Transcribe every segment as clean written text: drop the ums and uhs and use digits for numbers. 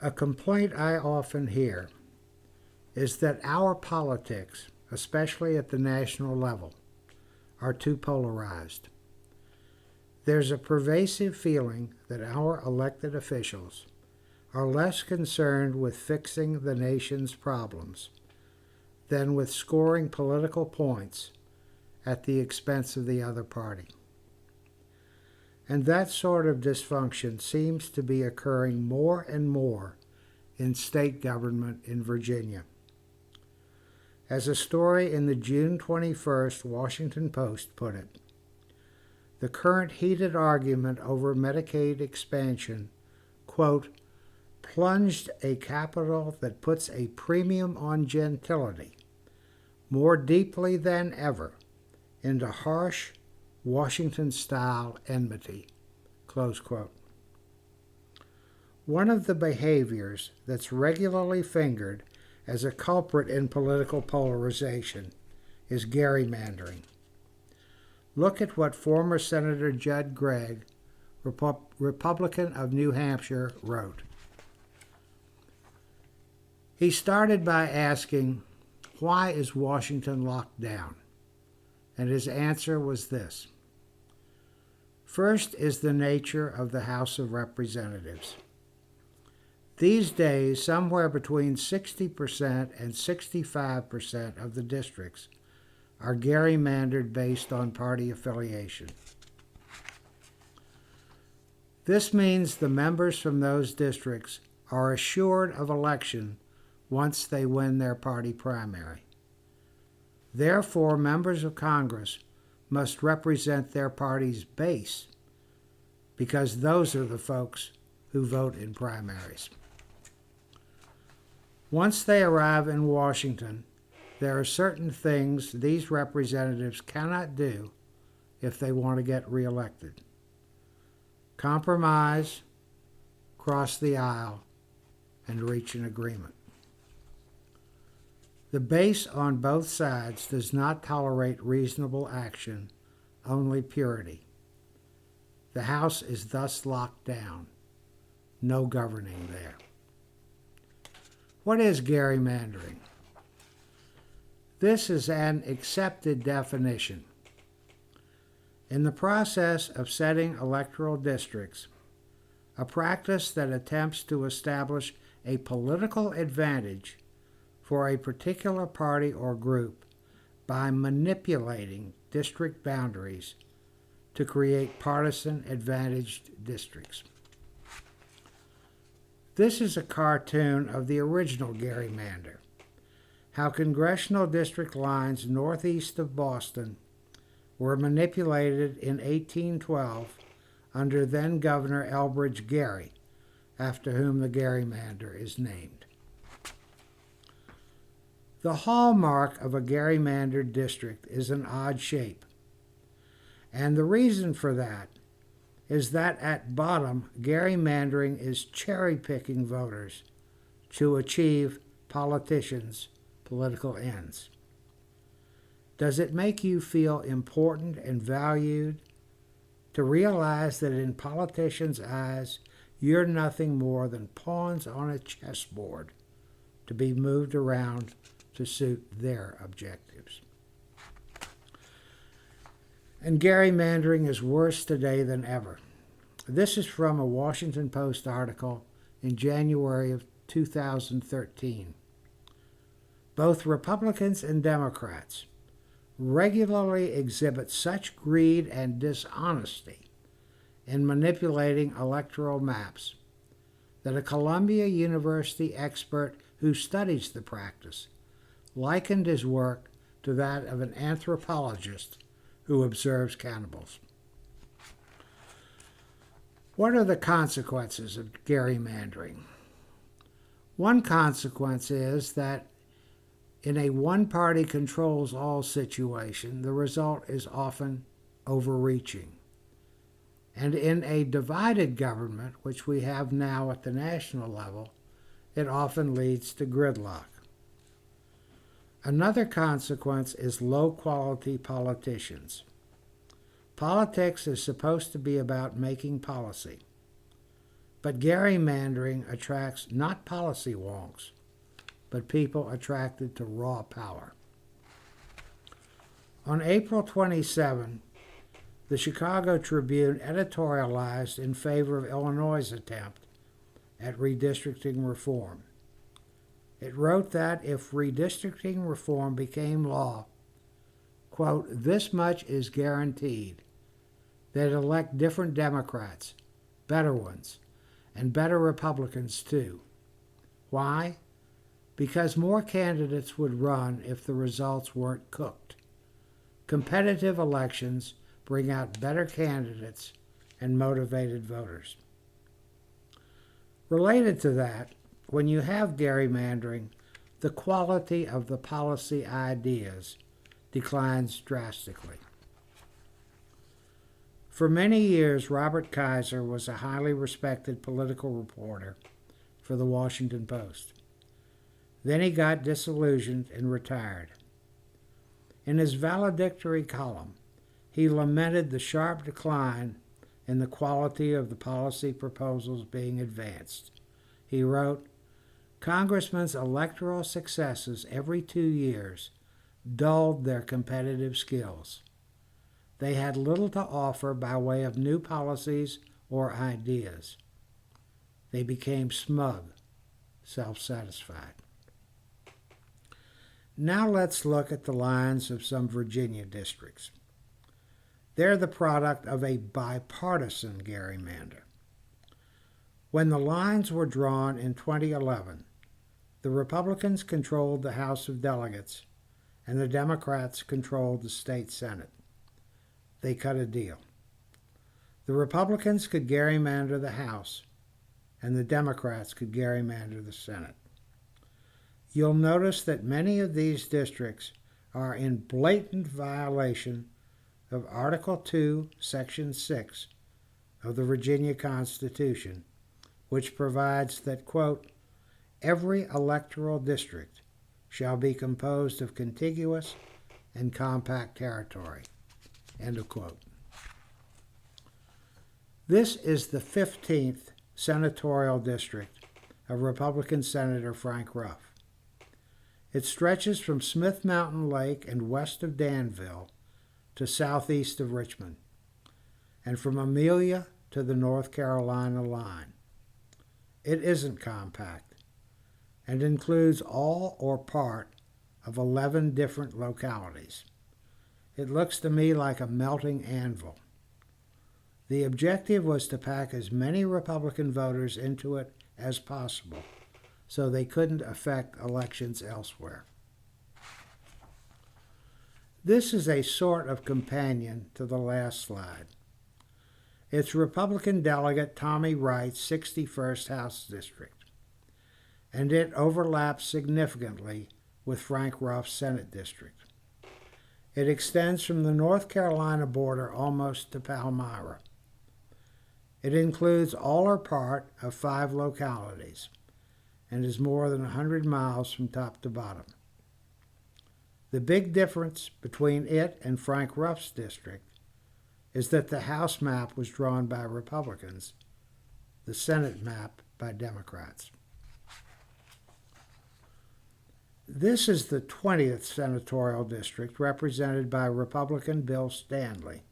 A complaint I often hear is that our politics, especially at the national level, are too polarized. There's a pervasive feeling that our elected officials are less concerned with fixing the nation's problems than with scoring political points at the expense of the other party. And that sort of dysfunction seems to be occurring more and more in state government in Virginia. As a story in the June 21st Washington Post put it, the current heated argument over Medicaid expansion, quote, plunged a capital that puts a premium on gentility more deeply than ever into harsh Washington-style enmity, close quote. One of the behaviors that's regularly fingered as a culprit in political polarization is gerrymandering. Look at what former Senator Judd Gregg, Republican of New Hampshire, wrote. He started by asking, why is Washington locked down? And his answer was this. First is the nature of the House of Representatives. These days, somewhere between 60% and 65% of the districts are gerrymandered based on party affiliation. This means the members from those districts are assured of election once they win their party primary. Therefore, members of Congress must represent their party's base because those are the folks who vote in primaries. Once they arrive in Washington, there are certain things these representatives cannot do if they want to get reelected. Compromise, cross the aisle, and reach an agreement. The base on both sides does not tolerate reasonable action, only purity. The House is thus locked down. No governing there. What is gerrymandering? This is an accepted definition. In the process of setting electoral districts, a practice that attempts to establish a political advantage for a particular party or group by manipulating district boundaries to create partisan advantaged districts. This is a cartoon of the original gerrymander, how congressional district lines northeast of Boston were manipulated in 1812 under then-Governor Elbridge Gerry, after whom the gerrymander is named. The hallmark of a gerrymandered district is an odd shape, and the reason for that is that at bottom, gerrymandering is cherry-picking voters to achieve politicians' political ends. Does it make you feel important and valued to realize that in politicians' eyes, you're nothing more than pawns on a chessboard to be moved around to suit their objectives? And gerrymandering is worse today than ever. This is from a Washington Post article in January of 2013. Both Republicans and Democrats regularly exhibit such greed and dishonesty in manipulating electoral maps that a Columbia University expert who studies the practice likened his work to that of an anthropologist who observes cannibals. What are the consequences of gerrymandering? One consequence is that in a one-party controls all situation, the result is often overreaching. And in a divided government, which we have now at the national level, it often leads to gridlock. Another consequence is low-quality politicians. Politics is supposed to be about making policy. But gerrymandering attracts not policy wonks, but people attracted to raw power. On April 27, the Chicago Tribune editorialized in favor of Illinois' attempt at redistricting reform. It wrote that if redistricting reform became law, quote, this much is guaranteed: they'd elect different Democrats, better ones, and better Republicans too. Why? Because more candidates would run if the results weren't cooked. Competitive elections bring out better candidates and motivated voters. Related to that, when you have gerrymandering, the quality of the policy ideas declines drastically. For many years, Robert Kaiser was a highly respected political reporter for the Washington Post. Then he got disillusioned and retired. In his valedictory column, he lamented the sharp decline in the quality of the policy proposals being advanced. He wrote, "Congressmen's electoral successes every 2 years dulled their competitive skills. They had little to offer by way of new policies or ideas. They became smug, self-satisfied." Now let's look at the lines of some Virginia districts. They're the product of a bipartisan gerrymander. When the lines were drawn in 2011, the Republicans controlled the House of Delegates and the Democrats controlled the state Senate. They cut a deal. The Republicans could gerrymander the House, and the Democrats could gerrymander the Senate. You'll notice that many of these districts are in blatant violation of Article 2, Section 6 of the Virginia Constitution, which provides that, quote, every electoral district shall be composed of contiguous and compact territory, end of quote. This is the 15th senatorial district of Republican Senator Frank Ruff. It stretches from Smith Mountain Lake and west of Danville to southeast of Richmond, and from Amelia to the North Carolina line. It isn't compact, and includes all or part of 11 different localities. It looks to me like a melting anvil. The objective was to pack as many Republican voters into it as possible, so they couldn't affect elections elsewhere. This is a sort of companion to the last slide. It's Republican delegate Tommy Wright's 61st House District, and it overlaps significantly with Frank Ruff's Senate District. It extends from the North Carolina border almost to Palmyra. It includes all or part of 5 localities, and is more than 100 miles from top to bottom. The big difference between it and Frank Ruff's district is that the House map was drawn by Republicans, the Senate map by Democrats. This is the 20th senatorial district, represented by Republican Bill Stanley.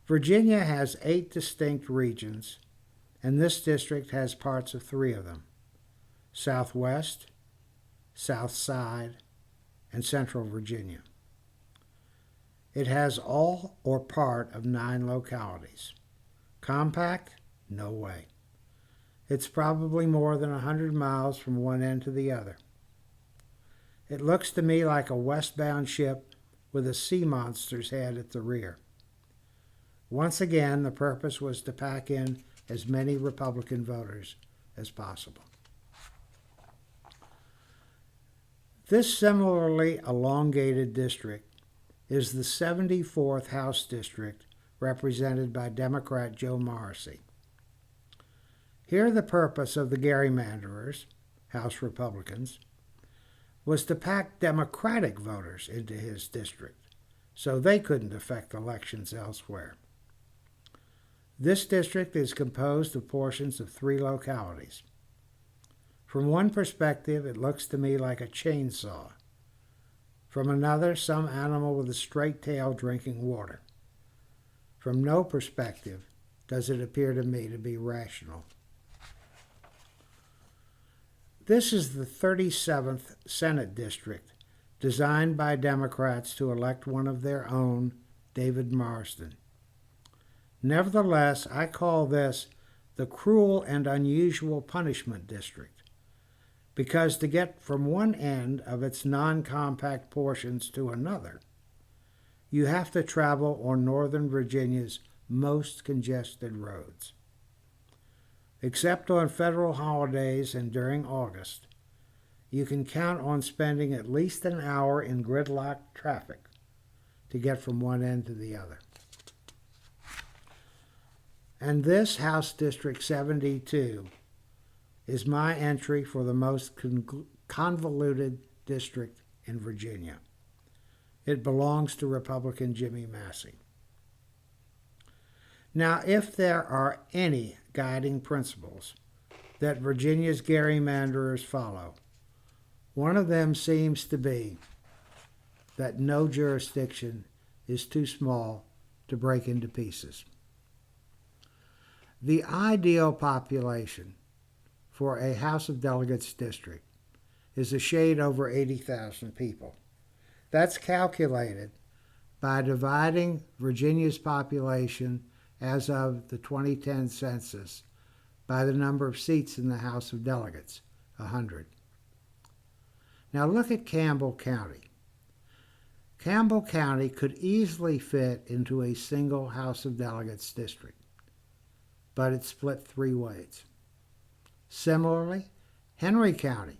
Virginia has 8 distinct regions, and this district has parts of 3 of them: Southwest, South Side, and Central Virginia. It has all or part of 9 localities. Compact? No way. It's probably more than 100 miles from one end to the other. It looks to me like a westbound ship with a sea monster's head at the rear. Once again, the purpose was to pack in as many Republican voters as possible. This similarly elongated district is the 74th House District, represented by Democrat Joe Morrissey. Here the purpose of the gerrymanderers, House Republicans, was to pack Democratic voters into his district, so they couldn't affect elections elsewhere. This district is composed of portions of 3 localities. From one perspective, it looks to me like a chainsaw. From another, some animal with a straight tail drinking water. From no perspective does it appear to me to be rational. This is the 37th Senate District, designed by Democrats to elect one of their own, David Marsden. Nevertheless, I call this the Cruel and Unusual Punishment District, because to get from one end of its non-compact portions to another, you have to travel on Northern Virginia's most congested roads. Except on federal holidays and during August, you can count on spending at least an hour in gridlocked traffic to get from one end to the other. And this House District 72 is my entry for the most convoluted district in Virginia. It belongs to Republican Jimmy Massey. Now, if there are any guiding principles that Virginia's gerrymanderers follow, one of them seems to be that no jurisdiction is too small to break into pieces. The ideal population for a House of Delegates district is a shade over 80,000 people. That's calculated by dividing Virginia's population as of the 2010 census by the number of seats in the House of Delegates, 100. Now look at Campbell County. Campbell County could easily fit into a single House of Delegates district, but it's split 3 ways. Similarly, Henry County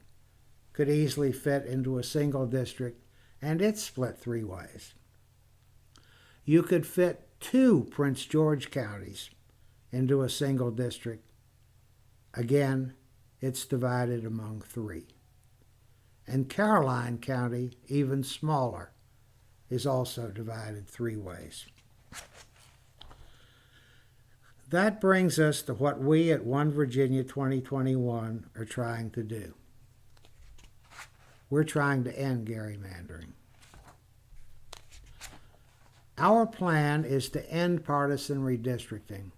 could easily fit into a single district, and it's split 3 ways. You could fit 2 Prince George counties into a single district. Again, it's divided among 3. And Caroline County, even smaller, is also divided 3 ways. That brings us to what we at One Virginia 2021 are trying to do. We're trying to end gerrymandering. Our plan is to end partisan redistricting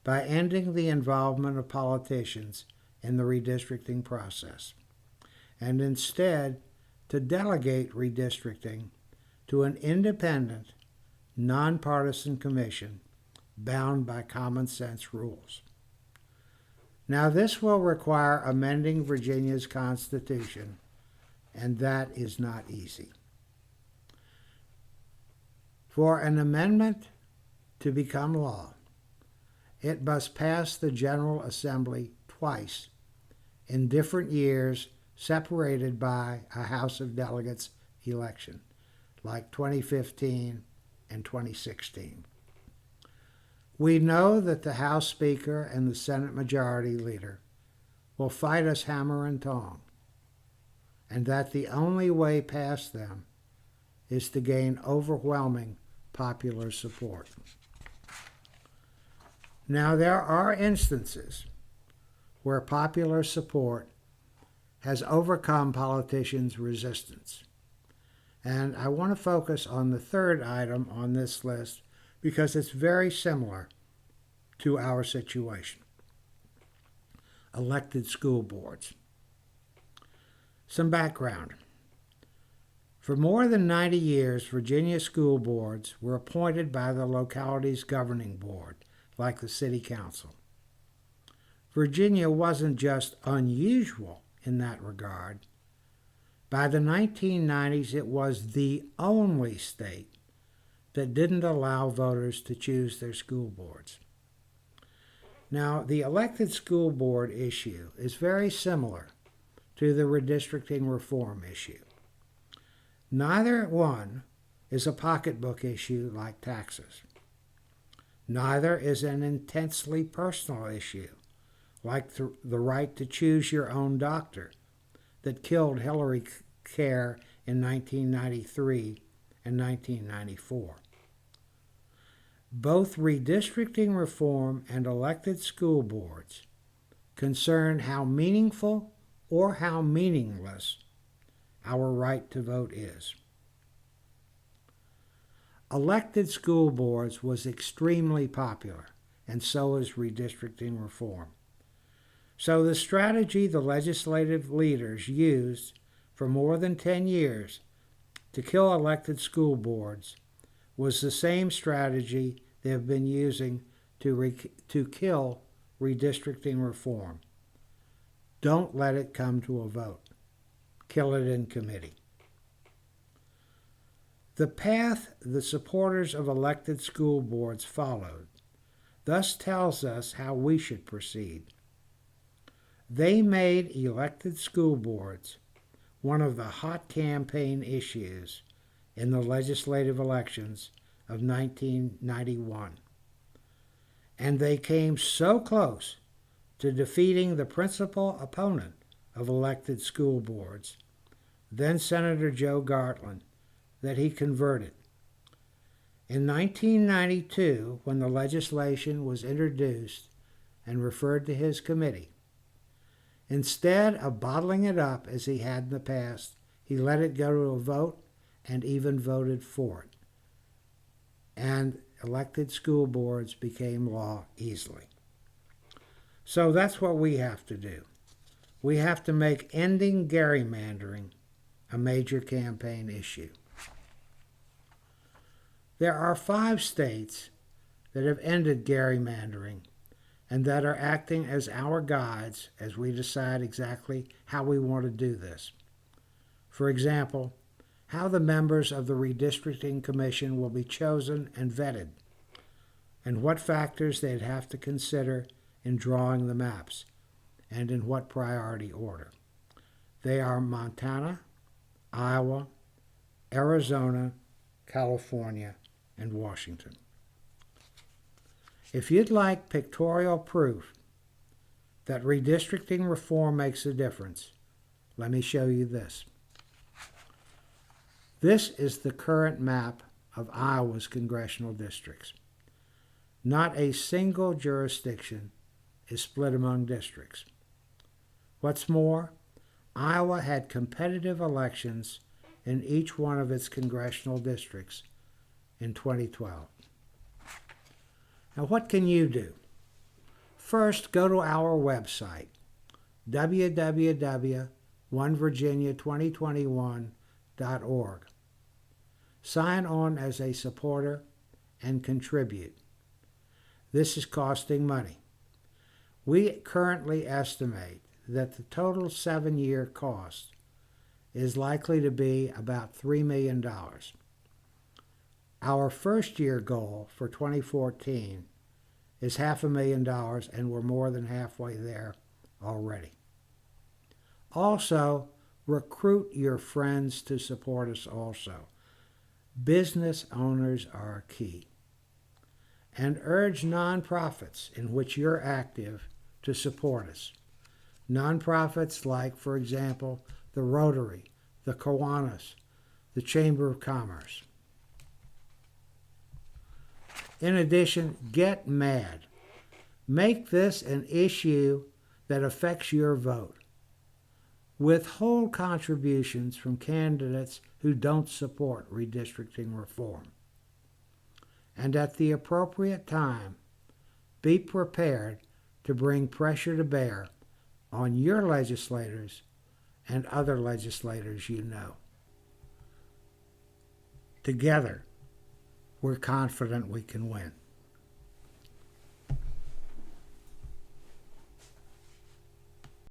by ending the involvement of politicians in the redistricting process, and instead to delegate redistricting to an independent, nonpartisan commission bound by common sense rules. Now, this will require amending Virginia's Constitution, and that is not easy. For an amendment to become law, it must pass the General Assembly twice in different years, separated by a House of Delegates election, like 2015 and 2016. We know that the House Speaker and the Senate Majority Leader will fight us hammer and tong, and that the only way past them is to gain overwhelming popular support. Now, there are instances where popular support has overcome politicians' resistance, and I want to focus on the third item on this list because it's very similar to our situation. Elected school boards. Some background. For more than 90 years, Virginia school boards were appointed by the locality's governing board, like the city council. Virginia wasn't just unusual in that regard. By the 1990s, it was the only state that didn't allow voters to choose their school boards. Now, the elected school board issue is very similar to the redistricting reform issue. Neither one is a pocketbook issue like taxes. Neither is an intensely personal issue like the right to choose your own doctor that killed Hillary Care in 1993 and 1994. Both redistricting reform and elected school boards concern how meaningful or how meaningless our right to vote is. Elected school boards was extremely popular, and so is redistricting reform. So the strategy the legislative leaders used for more than 10 years to kill elected school boards was the same strategy they have been using to kill redistricting reform. Don't let it come to a vote. Kill it in committee. The path the supporters of elected school boards followed thus tells us how we should proceed. They made elected school boards one of the hot campaign issues in the legislative elections of 1991. And they came so close to defeating the principal opponent of elected school boards, then Senator Joe Gartland, that he converted. In 1992, when the legislation was introduced and referred to his committee, instead of bottling it up as he had in the past, he let it go to a vote and even voted for it. And elected school boards became law easily. So that's what we have to do. We have to make ending gerrymandering a major campaign issue. There are 5 states that have ended gerrymandering and that are acting as our guides as we decide exactly how we want to do this. For example, how the members of the Redistricting Commission will be chosen and vetted, and what factors they'd have to consider in drawing the maps, and in what priority order. They are Montana, Iowa, Arizona, California, and Washington. If you'd like pictorial proof that redistricting reform makes a difference, let me show you this. This is the current map of Iowa's congressional districts. Not a single jurisdiction is split among districts. What's more, Iowa had competitive elections in each one of its congressional districts in 2012. Now, what can you do? First, go to our website, www.onevirginia2021.org. Sign on as a supporter and contribute. This is costing money. We currently estimate that the total 7-year cost is likely to be about $3 million. Our first-year goal for 2014 is $500,000, and we're more than halfway there already. Also, recruit your friends to support us also. Business owners are key. And urge nonprofits in which you're active to support us. Nonprofits like, for example, the Rotary, the Kiwanis, the Chamber of Commerce. In addition, get mad. Make this an issue that affects your vote. Withhold contributions from candidates who don't support redistricting reform. And at the appropriate time, be prepared to bring pressure to bear on your legislators and other legislators you know. Together, we're confident we can win.